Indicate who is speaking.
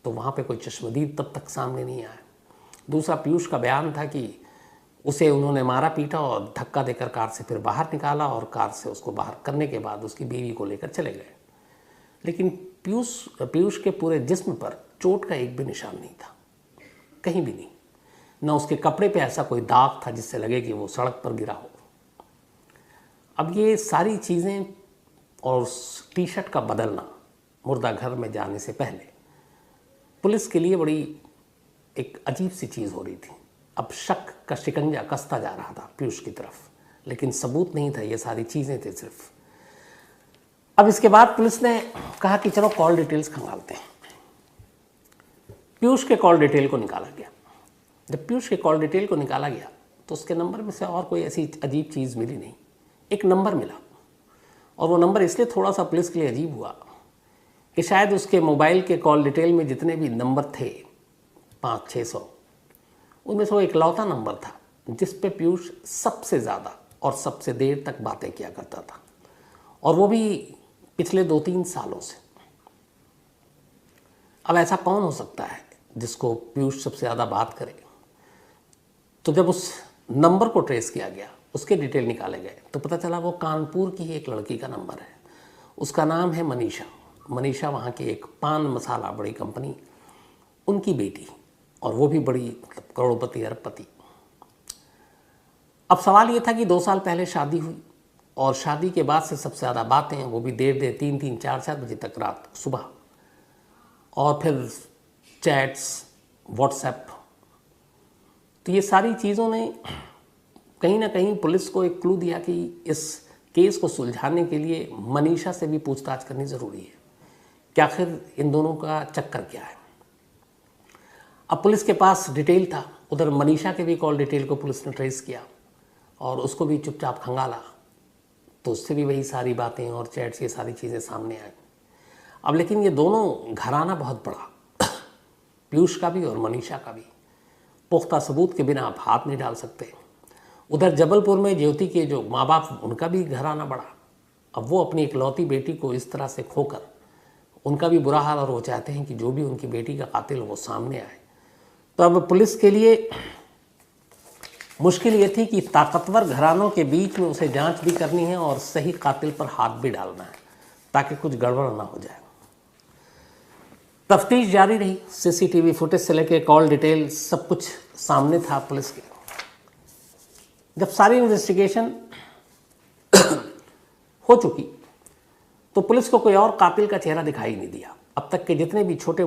Speaker 1: तो वहाँ पे कोई चश्मदीद तब तक सामने नहीं आया। दूसरा, पीयूष का बयान था कि उसे उन्होंने मारा पीटा और धक्का देकर कार से फिर बाहर निकाला और कार से उसको बाहर करने के बाद उसकी बीवी को लेकर चले गए। लेकिन पीयूष के पूरे जिस्म पर चोट का एक भी निशान नहीं था, कहीं भी नहीं। न उसके कपड़े पे ऐसा कोई दाग था जिससे लगे कि वो सड़क पर गिरा हो। अब ये सारी चीज़ें और टी शर्ट का बदलना मुर्दा घर में जाने से पहले पुलिस के लिए बड़ी एक अजीब सी चीज़ हो रही थी। अब शक का शिकंजा कसता जा रहा था पीयूष की तरफ, लेकिन सबूत नहीं था, ये सारी चीज़ें थी सिर्फ। अब इसके बाद पुलिस ने कहा कि चलो कॉल डिटेल्स खंगालते हैं। पीयूष के कॉल डिटेल को निकाला गया। जब पीयूष के कॉल डिटेल को निकाला गया तो उसके नंबर में से और कोई ऐसी अजीब चीज़ मिली नहीं। एक नंबर मिला, और वो नंबर इसलिए थोड़ा सा पुलिस के लिए अजीब हुआ कि शायद उसके मोबाइल के कॉल डिटेल में जितने भी नंबर थे 500-600, उनमें से वो इकलौता नंबर था जिस पे पीयूष सबसे ज़्यादा और सबसे देर तक बातें किया करता था, और वो भी पिछले 2-3 सालों से। अब ऐसा कौन हो सकता है जिसको पीयूष सबसे ज़्यादा बात करे? तो जब उस नंबर को ट्रेस किया गया, उसके डिटेल निकाले गए, तो पता चला वो कानपुर की एक लड़की का नंबर है। उसका नाम है मनीषा। मनीषा वहाँ की एक पान मसाला बड़ी कंपनी, उनकी बेटी, और वो भी बड़ी मतलब करोड़पति अरबपति। अब सवाल ये था कि 2 साल पहले शादी हुई, और शादी के बाद से सबसे ज़्यादा बातें, वो भी देर 3-3, 4-4 बजे तक रात सुबह, और फिर चैट्स, व्हाट्सएप। तो ये सारी चीज़ों ने कहीं ना कहीं पुलिस को एक क्लू दिया कि इस केस को सुलझाने के लिए मनीषा से भी पूछताछ करनी ज़रूरी है कि आखिर इन दोनों का चक्कर क्या है। अब पुलिस के पास डिटेल था, उधर मनीषा के भी कॉल डिटेल को पुलिस ने ट्रेस किया और उसको भी चुपचाप खंगाला, तो उससे भी वही सारी बातें और चैट्स, ये सारी चीज़ें सामने आई। अब लेकिन ये दोनों घराना बहुत बड़ा, पीयूष का भी और मनीषा का भी। पुख्ता सबूत के बिना आप हाथ नहीं डाल सकते। उधर जबलपुर में ज्योति के जो माँ बाप, उनका भी घराना बड़ा। अब वो अपनी इकलौती बेटी को इस तरह से खोकर, उनका भी बुरा हाल, और वो चाहते हैं कि जो भी उनकी बेटी का कातिल हो वो सामने आए। तो अब पुलिस के लिए मुश्किल ये थी कि ताकतवर घरानों के बीच में उसे जांच भी करनी है और सही कातिल पर हाथ भी डालना है ताकि कुछ गड़बड़ ना हो जाए। तफ्तीश जारी रही। सीसीटीवी फुटेज से लेकर कॉल डिटेल सब कुछ सामने था पुलिस के। जब सारी इन्वेस्टिगेशन हो चुकी तो पुलिस को कोई और कातिल का चेहरा दिखाई नहीं दिया। अब तक के जितने भी छोटे